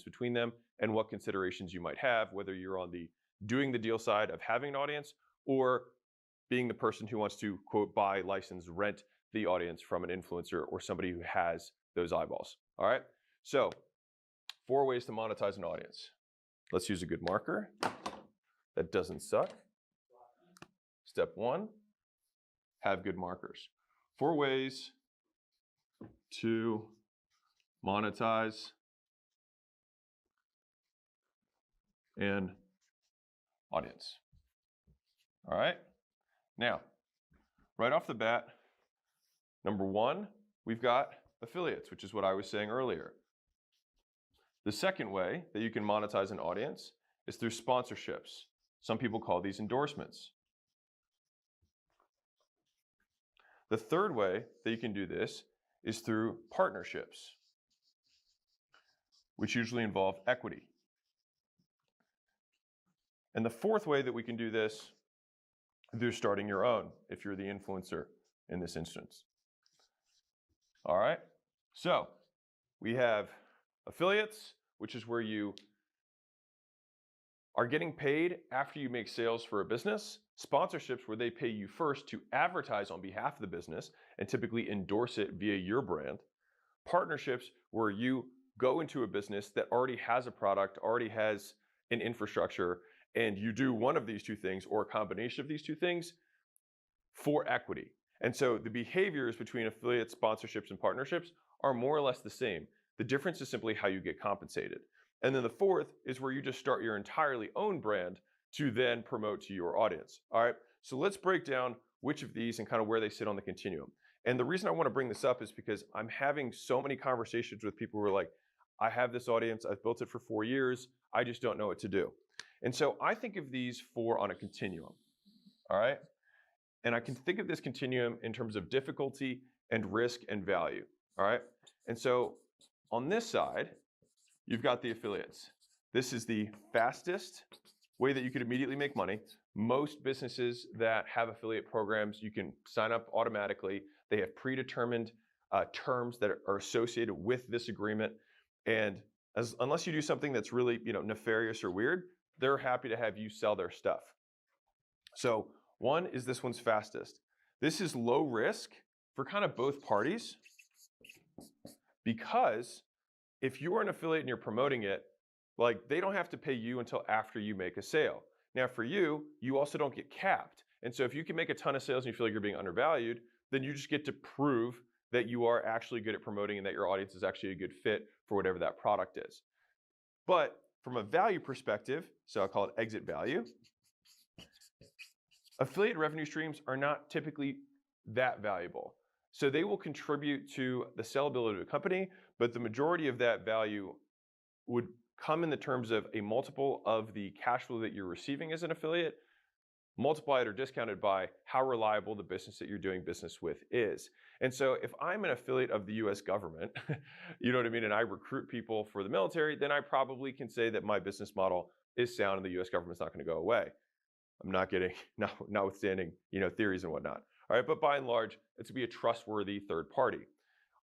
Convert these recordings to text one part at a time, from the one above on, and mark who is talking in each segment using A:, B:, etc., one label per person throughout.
A: between them and what considerations you might have, whether you're on the doing the deal side of having an audience or being the person who wants to, quote, buy, license, rent the audience from an influencer or somebody who has those eyeballs. All right, so 4 ways to monetize an audience. Let's use a good marker that doesn't suck. Step 1, have good markers. 4 ways to monetize an audience. All right, now, right off the bat, number 1, we've got affiliates, which is what I was saying earlier. The second way that you can monetize an audience is through sponsorships. Some people call these endorsements. The third way that you can do this is through partnerships, which usually involve equity. And the fourth way that we can do this is through starting your own, if you're the influencer in this instance. All right, so we have affiliates, which is where you are getting paid after you make sales for a business. Sponsorships, where they pay you first to advertise on behalf of the business and typically endorse it via your brand. Partnerships, where you go into a business that already has a product, already has an infrastructure, and you do one of these 2 things or a combination of these 2 things for equity. And so the behaviors between affiliate sponsorships and partnerships are more or less the same. The difference is simply how you get compensated. And then the fourth is where you just start your entirely own brand to then promote to your audience. All right, so let's break down which of these and kind of where they sit on the continuum. And the reason I want to bring this up is because I'm having so many conversations with people who are like, I have this audience, I've built it for 4 years, I just don't know what to do. And so I think of these 4 on a continuum, all right? And I can think of this continuum in terms of difficulty and risk and value, all right? And so on this side, you've got the affiliates. This is the fastest way that you could immediately make money. Most businesses that have affiliate programs, you can sign up automatically. They have predetermined terms that are associated with this agreement. And unless you do something that's really, nefarious or weird, they're happy to have you sell their stuff. So one is this one's fastest. This is low risk for kind of both parties, because if you are an affiliate and you're promoting it, like, they don't have to pay you until after you make a sale. Now for you, you also don't get capped. And so if you can make a ton of sales and you feel like you're being undervalued, then you just get to prove that you are actually good at promoting and that your audience is actually a good fit for whatever that product is. But from a value perspective, so I'll call it exit value, affiliate revenue streams are not typically that valuable. So they will contribute to the sellability of a company, but the majority of that value would come in the terms of a multiple of the cash flow that you're receiving as an affiliate, multiplied or discounted by how reliable the business that you're doing business with is. And so if I'm an affiliate of the US government, you know what I mean, and I recruit people for the military, then I probably can say that my business model is sound and the US government's not going to go away. I'm not getting, notwithstanding, theories and whatnot. All right, but by and large, it's to be a trustworthy third party.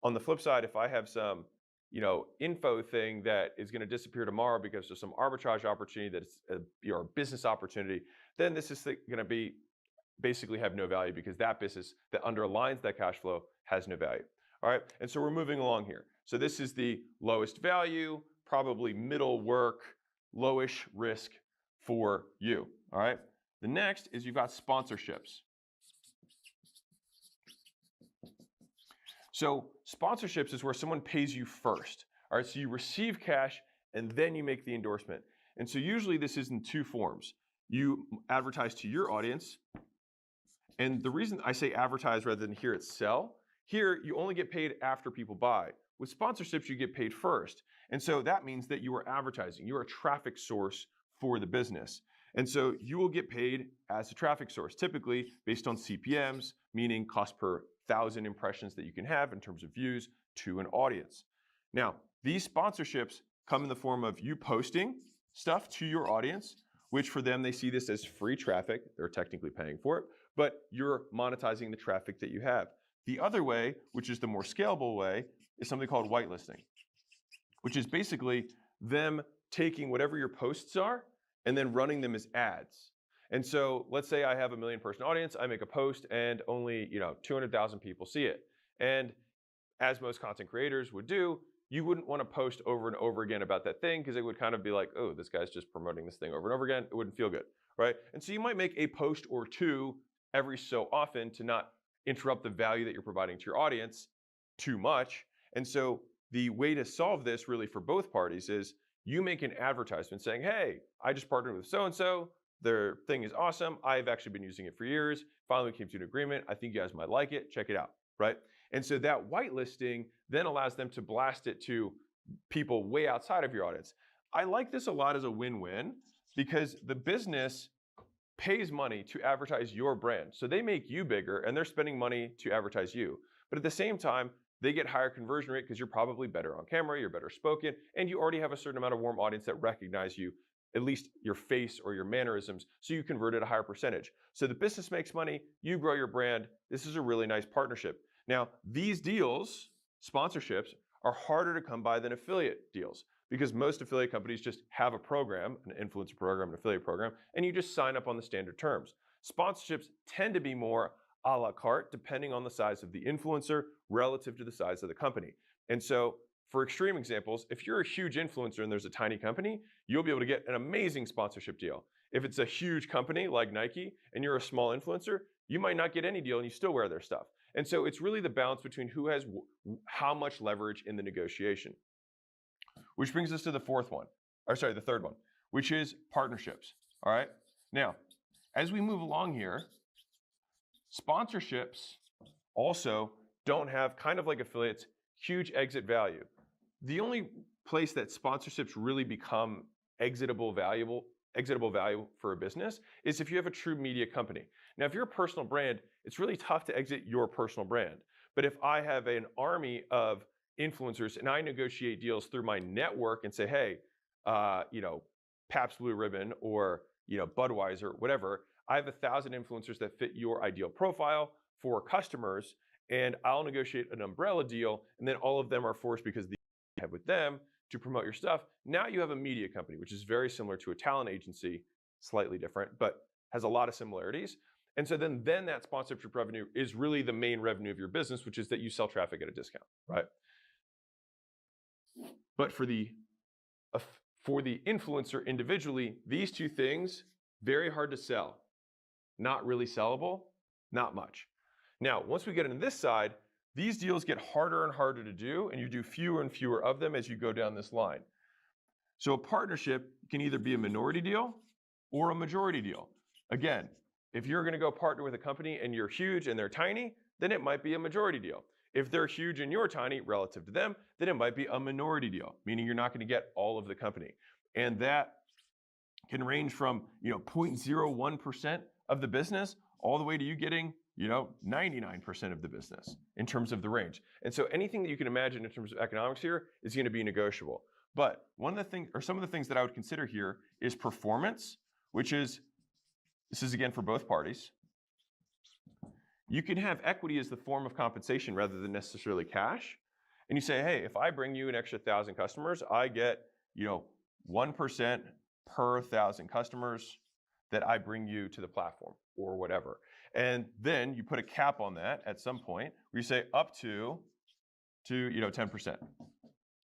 A: On the flip side, if I have some, info thing that is going to disappear tomorrow because there's some arbitrage opportunity that's a business opportunity, then this is going to be basically have no value because that business that underlines that cash flow has no value. All right, and so we're moving along here. So this is the lowest value, probably middle work, lowish risk for you. All right, the next is you've got sponsorships. So sponsorships is where someone pays you first. All right, so you receive cash and then you make the endorsement. And so usually this is in 2 forms. You advertise to your audience. And the reason I say advertise rather than here it's sell, here you only get paid after people buy. With sponsorships, you get paid first. And so that means that you are advertising. You are a traffic source for the business. And so you will get paid as a traffic source, typically based on CPMs, meaning cost per 1,000 impressions that you can have in terms of views to an audience. Now, these sponsorships come in the form of you posting stuff to your audience, which for them, they see this as free traffic. They're technically paying for it, but you're monetizing the traffic that you have. The other way, which is the more scalable way, is something called whitelisting, which is basically them taking whatever your posts are and then running them as ads. And so let's say I have a 1 million person audience, I make a post and only 200,000 people see it. And as most content creators would do, you wouldn't want to post over and over again about that thing because it would kind of be like, oh, this guy's just promoting this thing over and over again. It wouldn't feel good, right? And so you might make a post or two every so often to not interrupt the value that you're providing to your audience too much. And so the way to solve this really for both parties is you make an advertisement saying, hey, I just partnered with so-and-so. Their thing is awesome. I've actually been using it for years. Finally came to an agreement. I think you guys might like it. Check it out, right? And so that whitelisting then allows them to blast it to people way outside of your audience. I like this a lot as a win-win because the business pays money to advertise your brand. So they make you bigger and they're spending money to advertise you. But at the same time, they get higher conversion rate because you're probably better on camera, you're better spoken, and you already have a certain amount of warm audience that recognize you, at least your face or your mannerisms, so you convert at a higher percentage. So the business makes money, you grow your brand. This is a really nice partnership. Now, these deals, sponsorships, are harder to come by than affiliate deals because most affiliate companies just have a program, an influencer program, an affiliate program, and you just sign up on the standard terms. Sponsorships tend to be more a la carte depending on the size of the influencer relative to the size of the company. And so for extreme examples, if you're a huge influencer and there's a tiny company, you'll be able to get an amazing sponsorship deal. If it's a huge company like Nike and you're a small influencer, you might not get any deal and you still wear their stuff. And so it's really the balance between who has how much leverage in the negotiation. Which brings us to the the third one, which is partnerships. All right. Now, as we move along here, sponsorships also don't have, kind of like affiliates, huge exit value. The only place that sponsorships really become exitable value for a business is if you have a true media company. Now, if you're a personal brand, it's really tough to exit your personal brand. But if I have an army of influencers and I negotiate deals through my network and say, hey, Pabst Blue Ribbon or Budweiser, whatever, I have 1,000 influencers that fit your ideal profile for customers, and I'll negotiate an umbrella deal, and then all of them are forced because you have with them to promote your stuff. Now you have a media company, which is very similar to a talent agency, slightly different, but has a lot of similarities. And so then that sponsorship revenue is really the main revenue of your business, which is that you sell traffic at a discount, right? But for the influencer individually, these two things, very hard to sell. Not really sellable, not much. Now, once we get into this side, these deals get harder and harder to do, and you do fewer and fewer of them as you go down this line. So a partnership can either be a minority deal or a majority deal. Again, if you're going to go partner with a company and you're huge and they're tiny, then it might be a majority deal. If they're huge and you're tiny relative to them, then it might be a minority deal, meaning you're not going to get all of the company. And that can range from 0.01% of the business all the way to you getting 99% of the business in terms of the range. And so anything that you can imagine in terms of economics here is going to be negotiable. But one of the things, or some of the things that I would consider here is performance, which is, this is again for both parties. You can have equity as the form of compensation rather than necessarily cash. And you say, hey, if I bring you an extra 1,000 customers, I get 1% per 1,000 customers that I bring you to the platform or whatever. And then you put a cap on that at some point where you say up to 10%.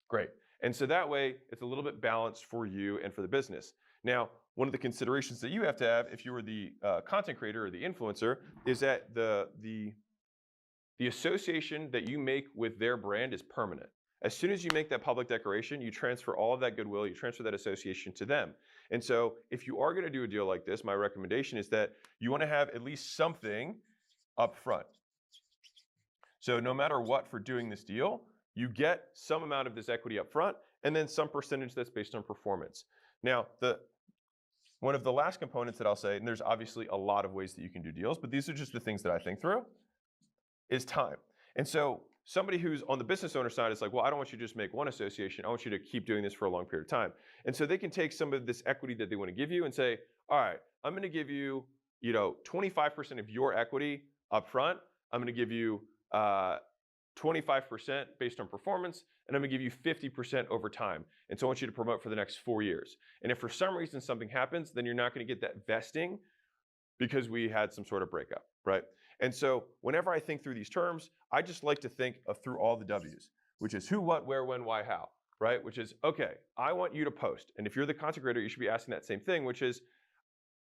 A: Great. And so that way it's a little bit balanced for you and for the business. Now, one of the considerations that you have to have if you were the content creator or the influencer is that the association that you make with their brand is permanent. As soon as you make that public declaration, you transfer all of that goodwill, you transfer that association to them. And so if you are going to do a deal like this, my recommendation is that you want to have at least something up front. So no matter what for doing this deal, you get some amount of this equity up front and then some percentage that's based on performance. Now, one of the last components that I'll say, and there's obviously a lot of ways that you can do deals, but these are just the things that I think through, is time. And so somebody who's on the business owner side is like, well, I don't want you to just make one association. I want you to keep doing this for a long period of time. And so they can take some of this equity that they want to give you and say, all right, I'm going to give you, 25% of your equity up front. I'm going to give you 25% based on performance, and I'm gonna give you 50% over time. And so I want you to promote for the next 4 years. And if for some reason something happens, then you're not gonna get that vesting because we had some sort of breakup, right? And so whenever I think through these terms, I just like to think of through all the W's, which is who, what, where, when, why, how, right? Which is, okay, I want you to post. And if you're the content creator, you should be asking that same thing, which is,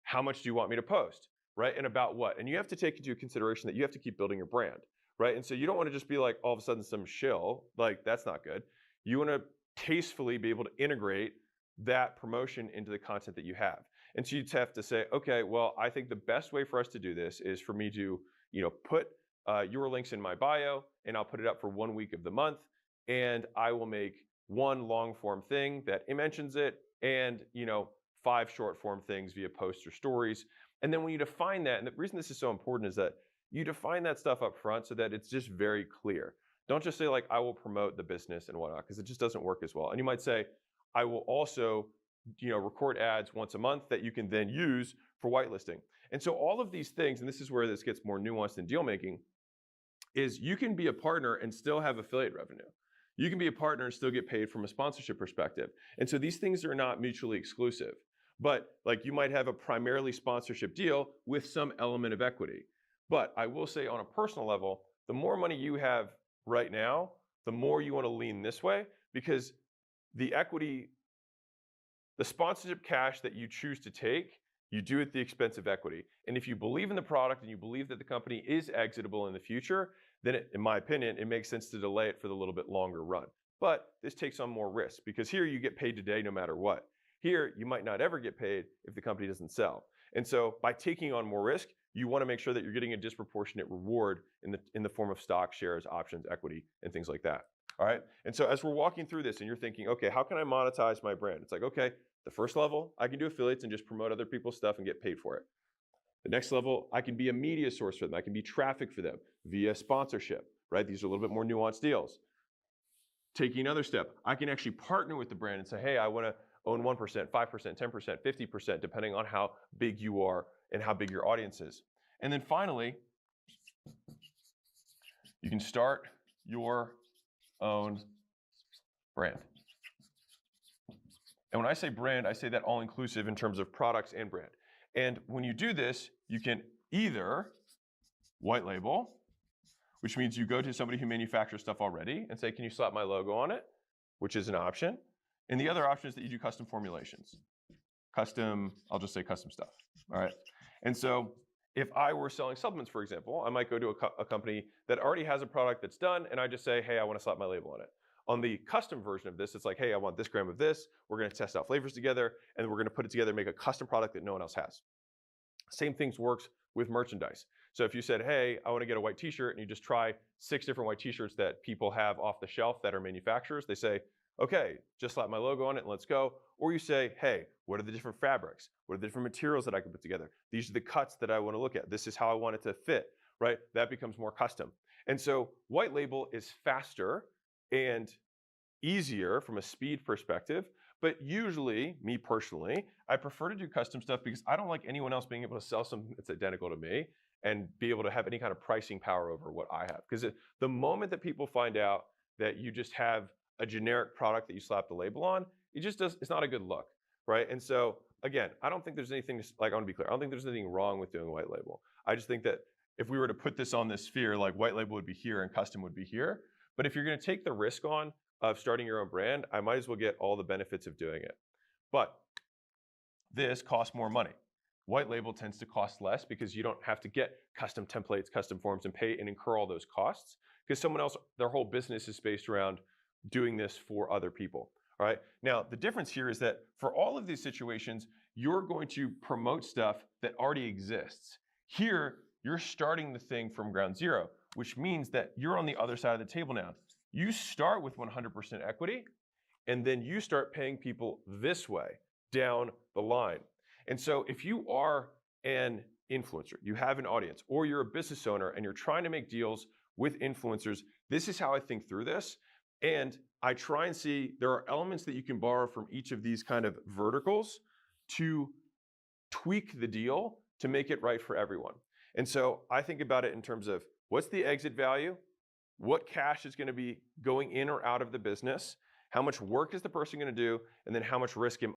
A: how much do you want me to post, right? And about what? And you have to take into consideration that you have to keep building your brand, right? And so you don't want to just be like all of a sudden some shill, like that's not good. You want to tastefully be able to integrate that promotion into the content that you have. And so you just have to say, okay, well, I think the best way for us to do this is for me to, put your links in my bio, and I'll put it up for 1 week of the month, and I will make one long form thing that it mentions it, and 5 short form things via posts or stories. And then when you define that, and the reason this is so important is that you define that stuff up front so that it's just very clear. Don't just say like, I will promote the business and whatnot, because it just doesn't work as well. And you might say, I will also record ads once a month that you can then use for whitelisting. And so all of these things, and this is where this gets more nuanced in deal making, is you can be a partner and still have affiliate revenue. You can be a partner and still get paid from a sponsorship perspective. And so these things are not mutually exclusive. But like you might have a primarily sponsorship deal with some element of equity. But I will say on a personal level, the more money you have right now, the more you want to lean this way, because the equity, the sponsorship cash that you choose to take, you do at the expense of equity. And if you believe in the product and you believe that the company is exitable in the future, then in my opinion, it makes sense to delay it for the little bit longer run. But this takes on more risk because here you get paid today no matter what. Here, you might not ever get paid if the company doesn't sell. And so by taking on more risk, you want to make sure that you're getting a disproportionate reward in the form of stock, shares, options, equity, and things like that. All right. And so as we're walking through this and you're thinking, okay, how can I monetize my brand? It's like, okay, the first level, I can do affiliates and just promote other people's stuff and get paid for it. The next level, I can be a media source for them. I can be traffic for them via sponsorship, right? These are a little bit more nuanced deals. Taking another step, I can actually partner with the brand and say, hey, I want to own 1%, 5%, 10%, 50%, depending on how big you are and how big your audience is. And then finally, you can start your own brand. And when I say brand, I say that all inclusive in terms of products and brand. And when you do this, you can either white label, which means you go to somebody who manufactures stuff already and say, can you slap my logo on it? Which is an option. And the other option is that you do custom formulations. I'll just say custom stuff, all right? And so if I were selling supplements, for example, I might go to a company that already has a product that's done, and I just say, hey, I want to slap my label on it. On the custom version of this, it's like, hey, I want this gram of this. We're going to test out flavors together, and we're going to put it together and make a custom product that no one else has. Same things works with merchandise. So if you said, hey, I want to get a white t-shirt, and you just try 6 different white t-shirts that people have off the shelf that are manufacturers, they say, okay, just slap my logo on it and let's go. Or you say, hey, what are the different fabrics? What are the different materials that I can put together? These are the cuts that I want to look at. This is how I want it to fit, right? That becomes more custom. And so white label is faster and easier from a speed perspective, but usually, me personally, I prefer to do custom stuff because I don't like anyone else being able to sell something that's identical to me and be able to have any kind of pricing power over what I have. Because the moment that people find out that you just have a generic product that you slap the label on, it's not a good look, right? And so again, I don't think there's anything, I want to be clear, I don't think there's anything wrong with doing white label. I just think that if we were to put this on this sphere, like white label would be here and custom would be here. But if you're going to take the risk on of starting your own brand, I might as well get all the benefits of doing it. But this costs more money. White label tends to cost less because you don't have to get custom templates, custom forms, and pay and incur all those costs because someone else, their whole business is based around doing this for other people, all right? Now, the difference here is that for all of these situations, you're going to promote stuff that already exists. Here, you're starting the thing from ground zero, which means that you're on the other side of the table now. You start with 100% equity, and then you start paying people this way down the line. And so if you are an influencer, you have an audience, or you're a business owner and you're trying to make deals with influencers, this is how I think through this. And I try and see there are elements that you can borrow from each of these kind of verticals to tweak the deal to make it right for everyone. And so I think about it in terms of what's the exit value? what cash is going to be going in or out of the business, how much work is the person going to do, and then how much risk am